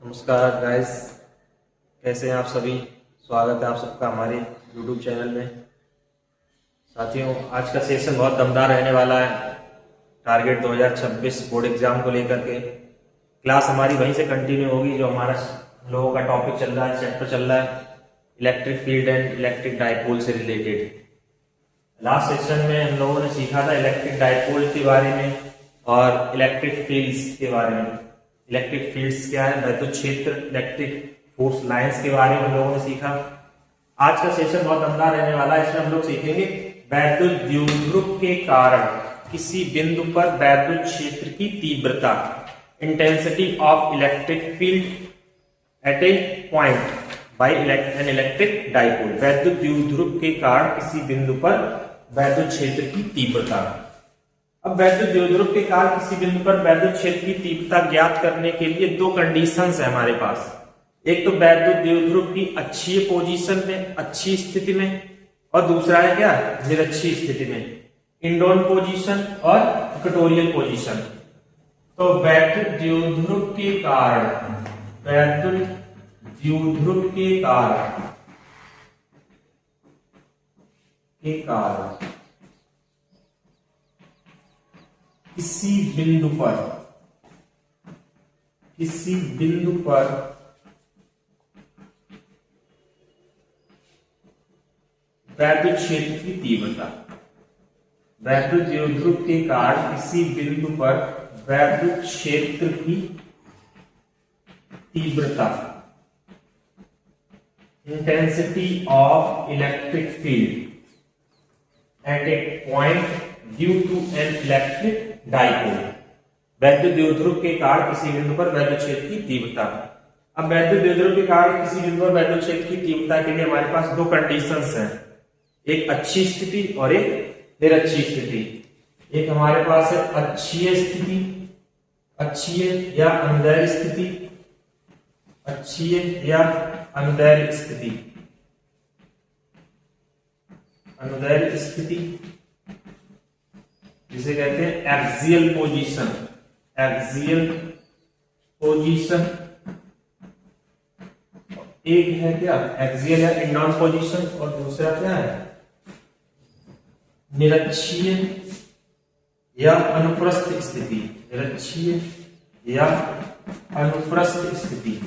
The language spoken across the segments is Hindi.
नमस्कार गाइस, कैसे हैं आप सभी। स्वागत है आप सबका हमारे YouTube चैनल में। साथियों, आज का सेशन बहुत दमदार रहने वाला है। टारगेट 2026 बोर्ड एग्जाम को लेकर के क्लास हमारी वहीं से कंटिन्यू होगी जो हमारा लोगों का टॉपिक चल रहा है, चैप्टर चल रहा है electric field and electric dipole से रिलेटेड। लास्ट सेशन में हम लोगों ने सीखा था इलेक्ट्रिक डाइपोल के बारे में और इलेक्ट्रिक फील्ड्स के बारे में। इलेक्ट्रिक फील्ड्स क्या है, वैद्युत क्षेत्र, इलेक्ट्रिक फोर्स लाइंस के बारे में हम लोगों ने सीखा। आज का सेशन बहुत दमदार रहने वाला है। इसमें हम लोग सीखेंगे वैद्युत द्विध्रुव के कारण किसी बिंदु पर वैद्युत क्षेत्र की तीव्रता, intensity of electric field at a point by N electric dipole. वैद्युत द्विध्रुव के कारण किसी बिंदु पर वैद्युत क्षेत्र की तीव्रता। अब वैद्युत द्विध्रुव के कारण किसी बिंदु पर वैद्युत क्षेत्र की तीव्रता ज्ञात करने के लिए दो कंडीशंस है हमारे पास। एक तो वैद्युत द्विध्रुव की अक्षीय पोजीशन में, अच्छी स्थिति में, और दूसरा है क्या, निरक्षीय स्थिति में, इंडोन पोजीशन और इक्वेटोरियल पोजीशन। तो वैद्युत द्विध्रुव के कारण, वैद्युत द्विध्रुव के कारण किसी बिंदु पर वैद्युत क्षेत्र की तीव्रता, वैद्युत द्विध्रुव के कारण किसी बिंदु पर वैद्युत क्षेत्र की तीव्रता, intensity of electric field at a point due to an electric dipole. वैद्युत द्विध्रुव के कारण किसी बिंदु पर वैद्युत क्षेत्र की तीव्रता। अब वैद्युत द्विध्रुव के कारण किसी बिंदु पर वैद्युत क्षेत्र की तीव्रता के लिए हमारे पास दो कंडीशंस हैं, एक अच्छी स्थिति और एक निरक्षीय स्थिति। एक हमारे पास है अक्षीय स्थिति, अक्षीय या अंधैर्य स्थिति, अक्षीय या अंधैर्य स्थिति, अंधैर्य स्थिति जिसे कहते हैं एक्सियल पोजीशन, एक्सियल पोजीशन। एक है क्या, एक्सियल या इंडोन पोजीशन, और दूसरा क्या है, निरक्षीय या अनुप्रस्थ स्थिति, निरक्षीय या अनुप्रस्थ स्थिति,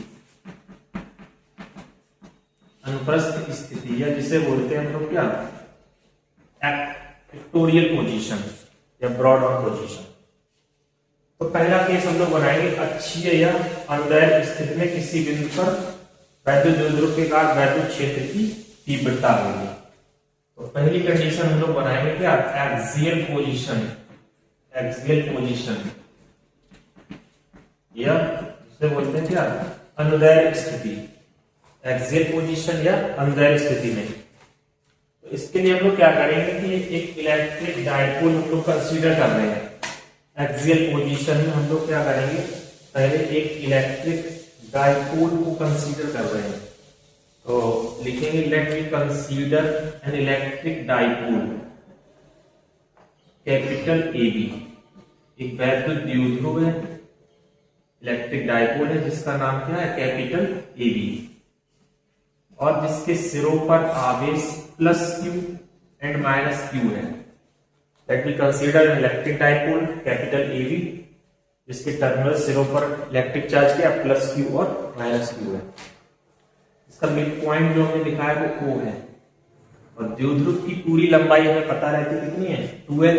अनुप्रस्थ स्थिति, या जिसे बोलते हैं हम लोग क्या, इक्वेटोरियल पोजीशन या ब्रॉड ऑन पोजीशन। तो पहला केस हम लोग बनाएंगे अक्षीय या अंधैर्य स्थिति में किसी बिंदु पर वैद्युत द्विध्रुव के कारण वैद्युत क्षेत्र की तीव्रता होगी। तो पहली कंडीशन हम लोग बनाएंगे क्या, एक्सियल पोजीशन, एक्सियल पोजीशन, या जिसे बोलते हैं क्या, अंधैर्य स्थिति, एक्सियल पोजीशन या अंधैर्य स्थिति में। तो इसके लिए हम लोग क्या करेंगे कि एक इलेक्ट्रिक डाइपोल हम लोग कंसीडर कर रहे हैं। एक्सियल पोजीशन में हम लोग क्या करेंगे, पहले एक इलेक्ट्रिक डाइपोल को कंसीडर कर रहे हैं। तो लिखेंगे let we consider an electric dipole capital A B. एक वैद्युत द्विध्रुव है, इलेक्ट्रिक डाइपोल है जिसका नाम क्या है, कैपिटल ए बी, और जिसके सिरों पर आवेश plus Q and minus Q है। Let we consider an electric dipole capital A B जिसके टर्मिनल सिरों पर इलेक्ट्रिक चार्ज क्या, प्लस क्यू और माइनस क्यू है। इसका मिड पॉइंट जो हमने लिखा है वो O है, और द्विध्रुव की पूरी लंबाई हमें पता रहती है कितनी है, 2L।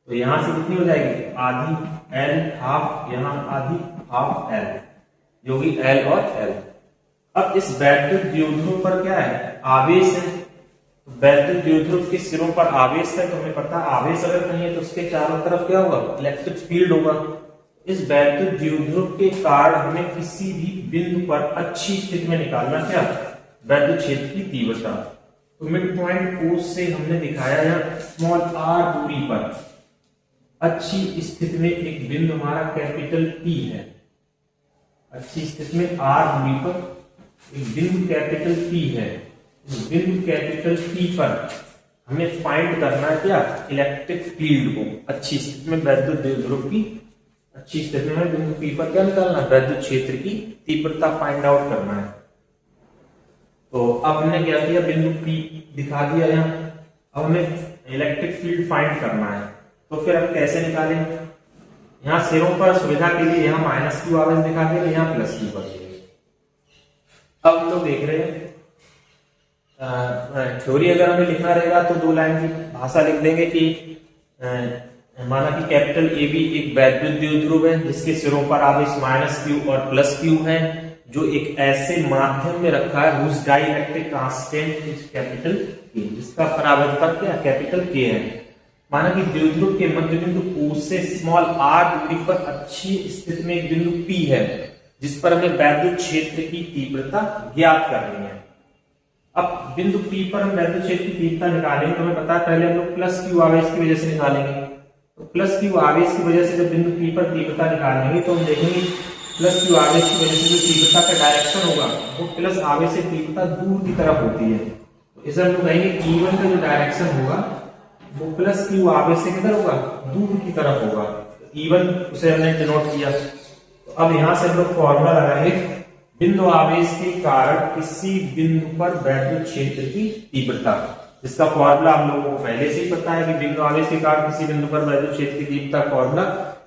तो यहां से कितनी हो जाएगी, आधी L हाफ, यहां आधी हाफ L, जो कि L और L। अब इस वैद्युत द्विध्रुव पर क्या है, आवेश है। वैद्युत द्विध्रुव के सिरों पर आवेश है, तो हमें पता है आवेश अगर कहीं है तो उसके चारों तरफ क्या होगा, इलेक्ट्रिक फील्ड होगा। इस वैद्युत द्विध्रुव के कारण हमें किसी भी बिंदु पर अच्छी स्थिति में निकालना क्या, वैद्युत क्षेत्र की तीव्रता। तो मिड पॉइंट O से हमने दिखाया है स्मॉल r दूरी पर अच्छी स्थिति में एक बिंदु हमारा कैपिटल P है। अच्छी स्थिति में r दूरी पर एक बिंदु कैपिटल P है। इस बिंदु कैपिटल P पर हमें फाइंड करना है क्या, इलेक्ट्रिक फील्ड को, अच्छी स्थिति में वैद्युत द्विध्रुव की अच्छी स्थिति में बिंदु P पर क्या निकालना है, वैद्युत क्षेत्र की तीव्रता फाइंड आउट करना है। तो अब हमने क्या किया, बिंदु P दिखा दिया यहाँ, अब हमें इलेक्ट्रिक फील्ड फाइंड करना है। तो फिर अब कैसे निकालें, यहाँ सिरों पर सुविधा के लिए यहाँ माइनस क्यू आवेश दिखा के यहाँ प्लस क्यू कर दिए। अब हम लोग देख रहे हैं थ्योरी अगर हमें लिखना रहेगा तो 2 लाइन की भाषा लिख देंगे कि माना कि कैपिटल ए बी एक वैद्युत द्विध्रुव है जिसके सिरों पर आवेश माइनस क्यू और प्लस क्यू है, जो एक ऐसे माध्यम में रखा है whose dielectric constant is capital K, जिसका परावर्तन क्या कैपिटल के है। माना कि द्विध्रुव के मध्य बिंदु O से स्मॉल r दूरी पर अच्छी स्थिति में एक बिंदु P है जिस पर हमें वैद्युत क्षेत्र की तीव्रता ज्ञात करनी है। अब बिंदु P पर हम वैद्युत क्षेत्र की तीव्रता निकालेंगे तो हमें पता है पहले हम लोग प्लस क्यू आवेश की वजह से निकालेंगे। तो प्लस क्यू आवेश की वजह से जब बिंदु P पर तीव्रता निकालेंगे तो हम देखेंगे प्लस क्यू आवेश की वजह से जो तीव्रता का डायरेक्शन होगा वो प्लस आवेश से तीव्रता दूर की तरफ होती है। तो इसे हम लोग कहेंगे E1 का जो डायरेक्शन होगा वो प्लस क्यू आवेश से किधर होगा, दूर की तरफ होगा। E1 उसे हमने डिनोट किया। तो अब यहां से हम लोग फॉर्मूला लगाएंगे बिंदु आवेश के कारण किसी बिंदु पर वैद्युत क्षेत्र की तीव्रता, जिसका फॉर्मूला हम लोगों को पहले से ही पता है कि बिंदु आवेश के कारण किसी बिंदु पर वैद्युत क्षेत्र की तीव्रता फॉर्मूला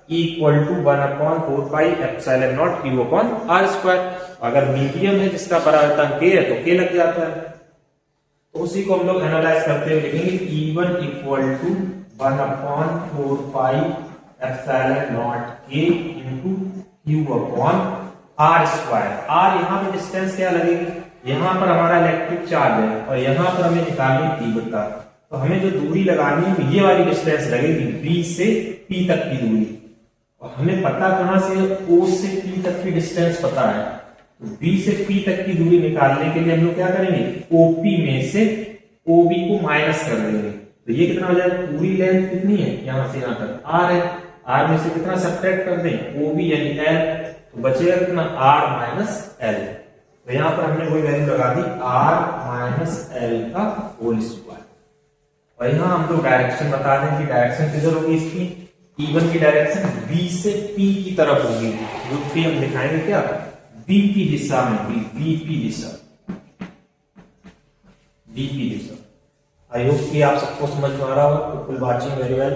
E=1/4πε0 Q/r²। अगर मीडियम है जिसका परावर्तन k है तो k लग जाता है। तो उसी को हम लोग एनालाइज करते हुए लिखेंगे E1=1/4πε0 k Q/r²। r यहाँ पे डिस्टेंस क्या लगेगी, यहाँ पर हमारा इलेक्ट्रिक चार्ज है और यहाँ पर हमें निकालनी तीव्रता। तो हमें जो दूरी लगानी है ये वाली डिस्टेंस लगेगी B से P तक की दूरी। और हमें पता कहां से, O से P तक की डिस्टेंस पता है। तो B से P तक की दूरी निकालने के लिए हम लोग क्या करेंगे, OP में से OB को माइनस कर देंगे। तो ये कितना हो जाएगा, पूरी लेंथ कितनी है यहाँ से यहाँ तक R है, R में से कितना सब्ट्रैक्ट कर दें OB यानी L, तो बचेगा कितना R माइनस L। तो यहाँ पर हमने वही वैल्यू लगा दी R माइनस L का होल स्क्वायर। और यहाँ हम लोग डायरेक्शन बता दें कि डायरेक्शन किधर होगी इसकी, E1 की डायरेक्शन B से P की तरफ होगी, जो कि हम दिखाएंगे क्या BP दिशा में, BP Disha, BP Disha. I hope कि आप सबको समझ में आ रहा होगा। तो वाचिंग वेरी वेल।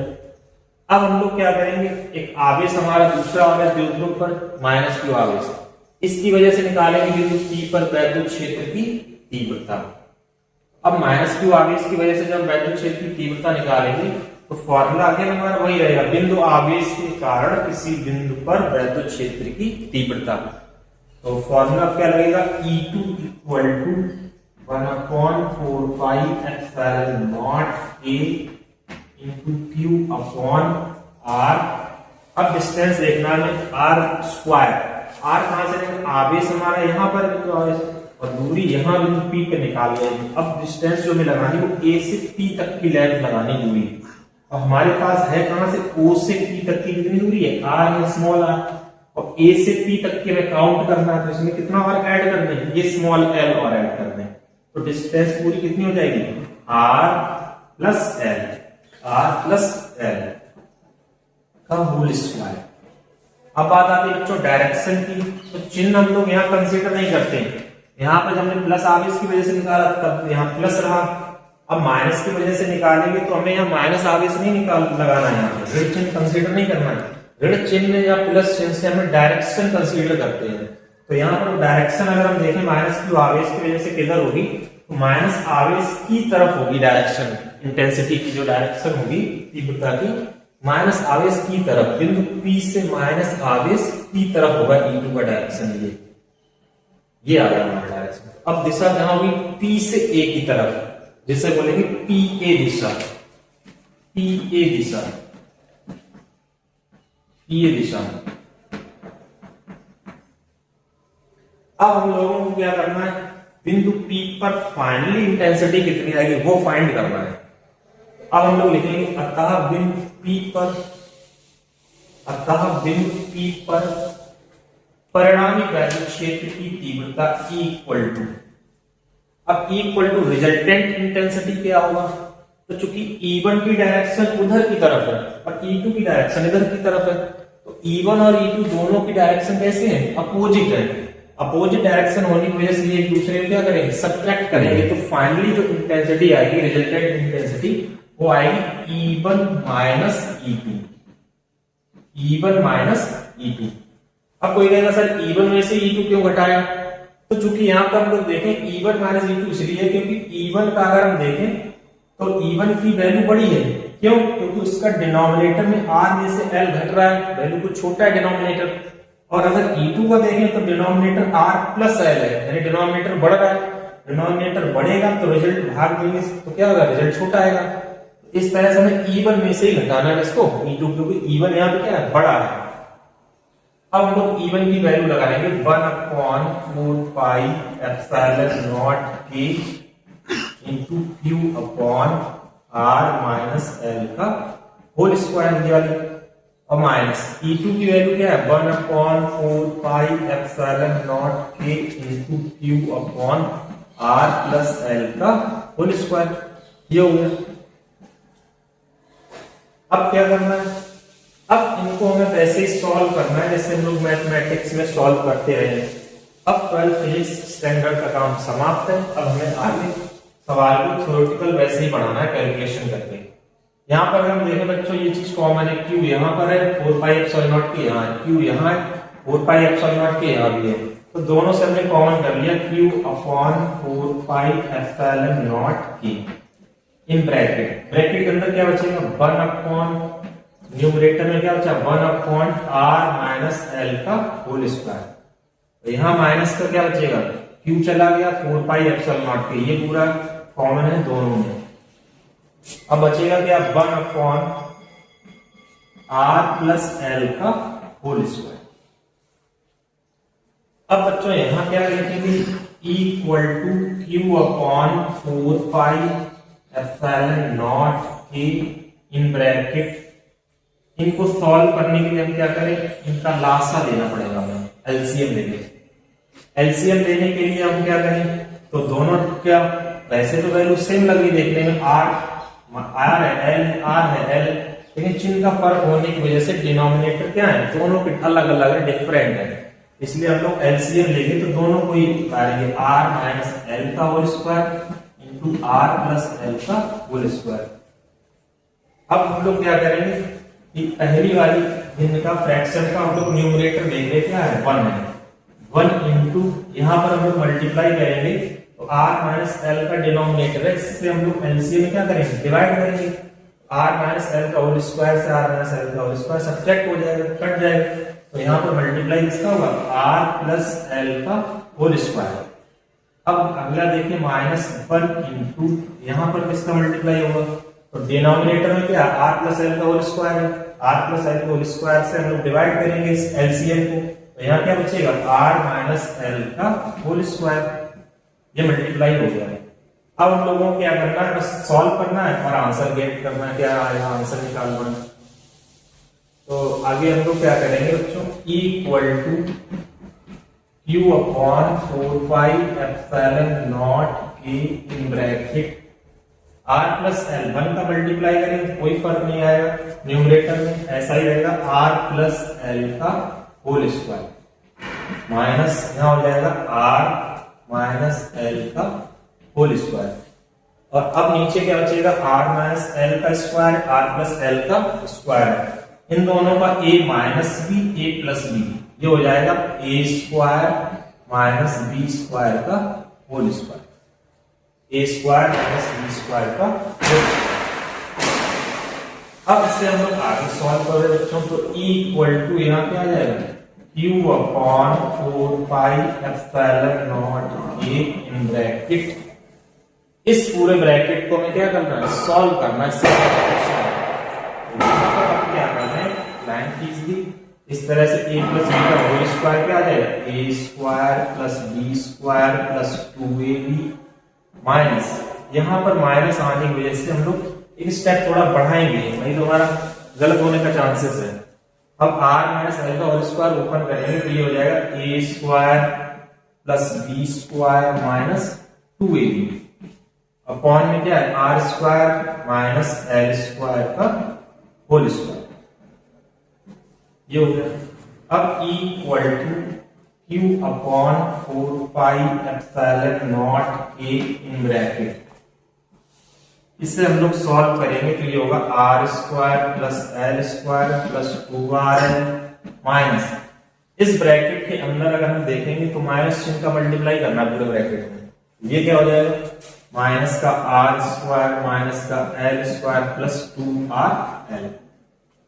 अब हम लोग क्या करेंगे, एक आवेश हमारा दूसरा आवेश द्विध्रुव पर माइनस क्यू आवेश, इसकी वजह से निकालेंगे बिंदु P पर वैद्युत क्षेत्र की तीव्रता। अब माइनस क्यू आवेश की वजह से जब वैद्युत क्षेत्र की तीव्रता निकालेंगे तो फॉर्मूला अगेन हमारा वही रहेगा, बिंदु आवेश के कारण किसी बिंदु पर वैद्युत क्षेत्र की तीव्रता। तो फॉर्मूला क्या लगेगा, E2=1/4πε0 k Q/r। अब डिस्टेंस देखना है r²। r कहां से लेंगे, आवेश हमारा यहाँ पर बिंदु आवेश और दूरी यहाँ बिंदु P पे निकाल लेंगे। अब डिस्टेंस जो हमें लगानी वो A से P तक की लेंथ लगानी दूरी। और हमारे पास है कहां से, O से P तक की कितनी दूरी है, r है स्मॉल r, और A से P तक की हमें काउंट करना है। तो इसमें कितना और ऐड करना है, ये स्मॉल l और ऐड करना है। तो डिस्टेंस पूरी कितनी हो जाएगी, r प्लस l का होल स्क्वायर। अब बात आती है बच्चों डायरेक्शन की। तो चिन्ह हम लोग यहाँ कंसीडर नहीं करते। यहाँ पर जब हमने प्लस आवेश की वजह से निकाला तब यहाँ प्लस रहा। अब माइनस की वजह से निकालेंगे तो हमें यहाँ माइनस आवेश नहीं लगाना है, यहाँ पे ऋण चिन्ह कंसीडर नहीं करना है। ऋण चिन्ह या प्लस चिन्ह से हमें डायरेक्शन कंसीडर करते हैं। तो यहाँ पर डायरेक्शन अगर हम देखें माइनस क्यू आवेश की वजह से किधर होगी, तो माइनस आवेश की तरफ होगी डायरेक्शन, इंटेंसिटी की जो डायरेक्शन होगी तीव्रता की माइनस आवेश की तरफ, बिंदु P से माइनस आवेश की तरफ होगा E2 का डायरेक्शन। ये आ गया हमारा डायरेक्शन। अब दिशा जहां होगी P से A की तरफ, जिसे बोलेंगे PA दिशा, PA दिशा, PA दिशा। अब हम लोगों को क्या करना है, बिंदु P पर फाइनली इंटेंसिटी कितनी आएगी वो फाइंड करना है। अब हम लोग लिखेंगे अतः बिंदु P पर परिणामी वैद्युत क्षेत्र की तीव्रता अब इक्वल टू रिजल्टेंट इंटेंसिटी क्या होगा। तो चूंकि E1 की डायरेक्शन उधर की तरफ है और E2 की डायरेक्शन इधर की तरफ है, तो E1 और E2 दोनों की डायरेक्शन कैसे है, अपोजिट है। अपोजिट डायरेक्शन होने की वजह से ये एक दूसरे को क्या करेंगे, सब्ट्रैक्ट करेंगे। तो फाइनली जो इंटेंसिटी आएगी, रिजल्टेंट इंटेंसिटी, वो आएगी E1 minus E2, E1 minus E2। अब कोई कहेगा सर E1 में से E2 क्यों घटाया? तो चूंकि यहाँ पर हम लोग देखें E1 माइनस E2 इसलिए क्योंकि E1 का अगर हम देखें तो E1 की वैल्यू बड़ी है। क्यों? क्योंकि उसका डिनोमिनेटर में R में से L घट रहा है, वैल्यू कुछ छोटा है डिनोमिनेटर। और अगर E2 को देखें तो डिनोमिनेटर R प्लस L है, यानी डिनोमिनेटर बढ़ रहा है। डिनोमिनेटर बढ़ेगा तो रिजल्ट भाग देंगे तो क्या होगा, रिजल्ट छोटा आएगा। इस तरह से हमें E1 में से ही घटाना है इसको E2, क्योंकि E1 यहाँ पे क्या है, बड़ा है। अब हम लोग E1 की वैल्यू लगाएंगे 1/4 पाई epsilon naught K into Q upon R minus L का होल स्क्वायर वाली, और माइनस E2 की वैल्यू क्या है, 1/4 पाई epsilon naught K into Q upon R plus L का होल स्क्वायर। ये हो गया। अब क्या करना है, अब इनको हमें वैसे ही सॉल्व करना है जैसे हम लोग मैथमेटिक्स में सॉल्व करते रहे। अब 12th फिजिक्स स्टैंडर्ड का काम समाप्त है। अब हमें आगे सवाल को थ्योरेटिकल वैसे ही बनाना है, कैलकुलेशन करके। यहाँ पर हम देखें बच्चों, ये चीज कॉमन है, Q यहाँ पर है, 4 पाई एप्सिलॉन नॉट के यहाँ है, Q यहाँ है, 4 पाई एप्सिलॉन नॉट के यहाँ भी है। तो दोनों से हमने कॉमन कर लिया, Q upon 4 pi epsilon naught के इन ब्रैकेट। ब्रैकेट के अंदर क्या बचेगा, 1 अपॉन, न्यूमरेटर में क्या बचा, 1 अपॉन R माइनस L का होल स्क्वायर। तो यहाँ माइनस का क्या बचेगा, Q चला गया, 4 पाई एप्सिलॉन नॉट के, ये पूरा कॉमन है दोनों में। अब बचेगा क्या, 1 अपॉन R प्लस L का होल स्क्वायर। अब बच्चों यहाँ क्या लिखेंगे, equal to Q upon 4 pi epsilon naught के इन ब्रैकेट। इनको सॉल्व करने के लिए हम क्या करें, इनका लासा लेना पड़ेगा, हमें एलसीएम लेंगे। एलसीएम लेने के लिए हम क्या करें, तो दोनों क्या, वैसे तो वैल्यू सेम लग रही देखने में, R है L, R है L, लेकिन चिन्ह का फर्क होने की वजह से डिनोमिनेटर क्या है, दोनों के अलग अलग है, डिफरेंट है। इसलिए हम लोग एलसीएम लेंगे तो दोनों को ही करेंगे, R माइनस L का whole square into R plus L का होल स्क्वायर। अब हम लोग क्या करेंगे कि पहली वाली इनका फ्रैक्शन का हम लोग न्यूमरेटर देंगे, क्या है, 1 है, 1 इंटू यहाँ पर हम लोग मल्टीप्लाई करेंगे तो R माइनस L का डिनोमिनेटर है, इससे हम लोग एलसीएम में क्या करेंगे, डिवाइड करेंगे। R माइनस L का होल स्क्वायर से R माइनस L का होल स्क्वायर सब्ट्रैक्ट हो जाएगा, कट जाएगा। तो यहाँ पर मल्टीप्लाई किसका होगा, R प्लस L का होल स्क्वायर। अब अगला देखिए -1 इंटू यहाँ पर किसका मल्टीप्लाई होगा, तो डिनोमिनेटर में क्या, R प्लस L का होल स्क्वायर है, R प्लस L का होल स्क्वायर से हम लोग डिवाइड करेंगे इस एलसीएम को। तो यहाँ क्या बचेगा, R माइनस L का होल स्क्वायर। ये मल्टीप्लाई हो गया है। अब हम लोगों को क्या करना है, बस सॉल्व करना है और आंसर गेट करना है, क्या आएगा आंसर निकालना है। तो आगे हम लोग क्या करेंगे बच्चों, equal to Q upon 4 pi epsilon naught के in bracket R plus L, 1 का मल्टीप्लाई करेंगे तो कोई फर्क नहीं आएगा, न्यूमरेटर में ऐसा ही रहेगा, R प्लस L का होल स्क्वायर माइनस यहाँ हो जाएगा R माइनस L का होल स्क्वायर। और अब नीचे क्या बचेगा, R माइनस L का स्क्वायर, R प्लस L का स्क्वायर। इन दोनों का a minus B, a plus B, ये हो जाएगा a square minus B square का whole square, a square minus B square का होल स्क्वायर। अब इससे हम लोग आगे सॉल्व कर रहे बच्चों, तो इक्वल टू यहाँ क्या आ जाएगा, Q upon 4 pi epsilon naught के इन ब्रैकेट। इस पूरे ब्रैकेट को हमें क्या करना है, सॉल्व करना है। क्या करना है, लाइन खींच दी, इस तरह से a प्लस बी का होल स्क्वायर क्या आ जाएगा, a square plus B square plus 2ab minus, यहाँ पर माइनस आने की वजह से हम लोग एक स्टेप थोड़ा बढ़ाएंगे, नहीं तो हमारा गलत होने का चांसेस है। अब r माइनस L का होल स्क्वायर ओपन करेंगे तो ये हो जाएगा a square plus B square minus 2ab upon में क्या है, r square minus L square का होल स्क्वायर। ये हो गया। अब E equal to Q upon 4 pi epsilon naught K in bracket, इसे हम लोग सॉल्व करेंगे तो ये होगा R square plus L square plus 2RL minus, इस ब्रैकेट के अंदर अगर हम देखेंगे तो माइनस चिन्ह का मल्टीप्लाई करना पूरे ब्रैकेट में, ये क्या हो जाएगा माइनस का आर स्क्वायर माइनस का L square plus 2RL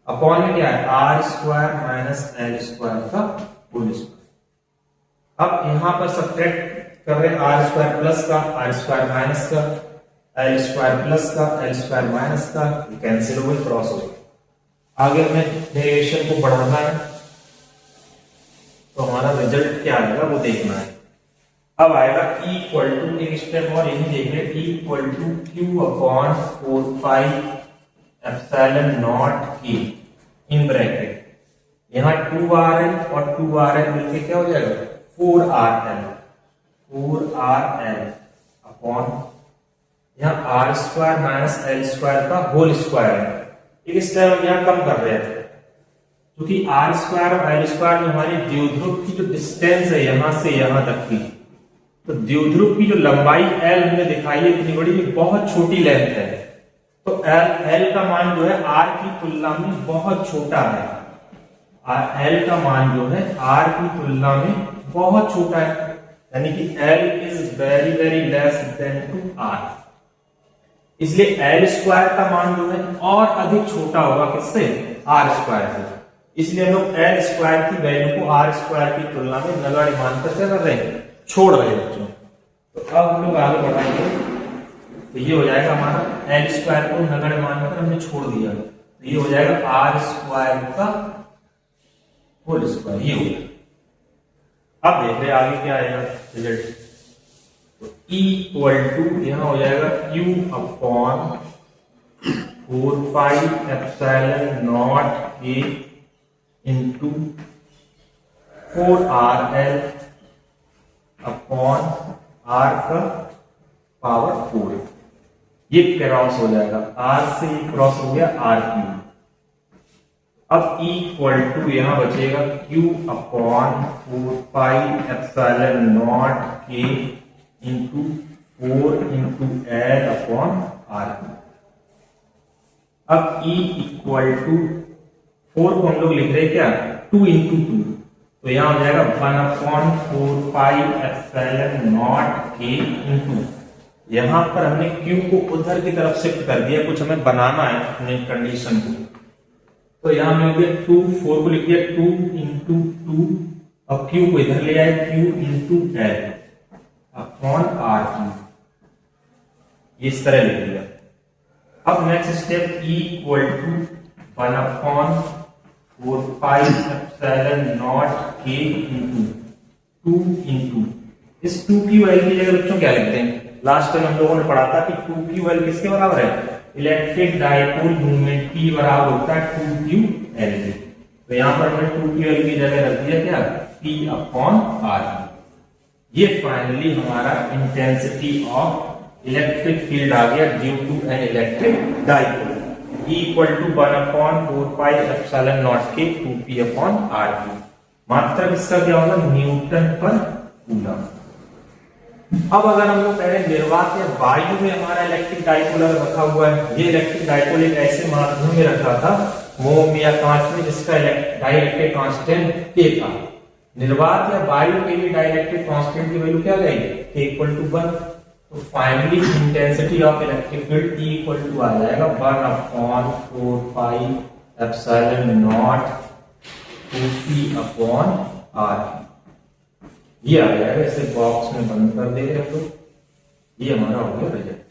upon में क्या है R square minus L square का होल स्क्वायर। अब यहां पर सब्ट्रैक्ट कर रहे हैं आर स्क्वायर प्लस का आर स्क्वायर माइनस का एल स्क्वायर प्लस का एल स्क्वायर माइनस का, कैंसिल हो गए क्रॉस हो गए। आगे हमें डेरिवेशन को बढ़ाना है तो हमारा रिजल्ट क्या आएगा वो देखना है। अब आएगा E इक्वल टू, एक स्टेप और यही देख रहे, E equal to Q upon 4 pi epsilon naught K in bracket, यहाँ 2RL और 2RL मिलके क्या हो जाएगा 4RL अपॉन यहाँ R square minus L square का होल स्क्वायर है। एक स्टेप हम यहाँ कम कर रहे थे क्योंकि आर स्क्वायर और एल स्क्वायर में हमारी द्विध्रुव की जो डिस्टेंस है यहां से यहां तक की, तो द्विध्रुव की जो लंबाई एल हमने दिखाई है इतनी बड़ी, बहुत छोटी लेंथ है, तो एल का मान जो है आर की तुलना में बहुत छोटा है। एल का मान जो है आर की तुलना में बहुत छोटा है, यानी कि L is very very less than to R, इसलिए एल स्क्वायर का मान जो है और अधिक छोटा होगा किससे आर स्क्वायर से, इसलिए हम लोग एल स्क्वायर की वैल्यू को आर स्क्वायर की तुलना में नगण्य मानकर क्या कर रहे हैं छोड़ रहे हैं बच्चों। तो अब हम लोग आगे बढ़ाएंगे तो ये हो जाएगा हमारा एल स्क्वायर को नगण्य मानकर हमने छोड़ दिया, तो ये हो जाएगा आर स्क्वायर का होल स्क्वायर, ये हो गया। अब देख रहे आगे क्या आएगा रिजल्ट, तो E इक्वल टू यहां हो जाएगा Q upon 4 pi epsilon naught K into 4RL upon R का पावर 4, ये क्रॉस हो जाएगा R से ये क्रॉस हो गया R क्यूब। अब E इक्वल टू यहां बचेगा Q upon 4 pi epsilon naught K into 4 into L upon R. अब E इक्वल टू 4 को हम लोग लिख रहे हैं क्या 2 इंटू 2, तो यहां हो जाएगा 1 upon 4 pi epsilon naught K into, यहां पर हमने Q को उधर की तरफ शिफ्ट कर दिया, कुछ हमें बनाना है अपने कंडीशन को, तो यहां हमने लिख दिया 2, 4 को लिख दिया 2 इंटू 2, अब Q को इधर ले आए Q into L upon R cube, इस तरह लिख दिया। अब next step E equal to 1 upon 4 pi epsilon naught K into 2 into, इस 2 की वैल्यू की जगह बच्चों क्या लिखते हैं, लास्ट टाइम हम लोगों ने पढ़ा था कि 2 की वैल्यू किसके बराबर है, इलेक्ट्रिक डाइपोल मूवमेंट P बराबर होता है 2QL, तो यहां पर हमने 2QL की जगह रख दिया क्या P अपॉन R। ये फाइनली हमारा इंटेंसिटी ऑफ इलेक्ट्रिक फील्ड आ गया due to an electric dipole. E equal to 1 upon 4 pi epsilon naught K 2P upon R cube, मात्रक इसका क्या होगा न्यूटन पर कूलम। अब अगर हम लोग कहें निर्वात या वायु में हमारा इलेक्ट्रिक डाइपोल रखा हुआ है, ये इलेक्ट्रिक डाइपोल एक ऐसे माध्यम में रखा था मोम या कांच में जिसका डाइलेक्ट्रिक कांस्टेंट K था, निर्वात या वायु के लिए डाइलेक्ट्रिक कांस्टेंट की वैल्यू क्या गई K इक्वल टू 1, तो finally intensity of electric field E equal to आ जाएगा 1 upon 4 pi epsilon naught 2P upon R, ये आ जाएगा, इसे बॉक्स में बंद कर दे रहे तो ये हमारा हो गया रिजल्ट।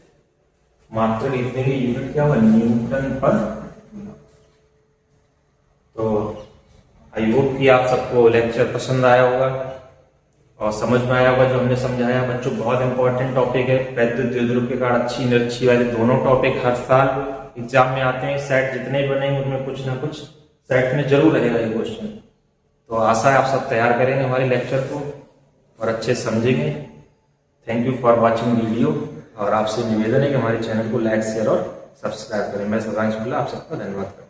मात्रक लिखने की यूनिट क्या हुआ न्यूटन पर। तो आई होप कि आप सबको लेक्चर पसंद आया होगा और समझ में आया होगा जो हमने समझाया। बच्चों बहुत इंपॉर्टेंट टॉपिक है, वैद्युत द्विध्रुव के कारण अच्छी निरक्षी वाले दोनों टॉपिक हर साल एग्जाम में आते हैं। सेट जितने भी बनेंगे उनमें कुछ ना कुछ सेट में जरूर रहेगा ये क्वेश्चन। तो आशा है आप सब तैयार करेंगे हमारे लेक्चर को और अच्छे समझेंगे। Thank you for watching video, और आपसे निवेदन है कि हमारे चैनल को लाइक शेयर और सब्सक्राइब करें। मैं सदांश आप सबका धन्यवाद करता हूँ।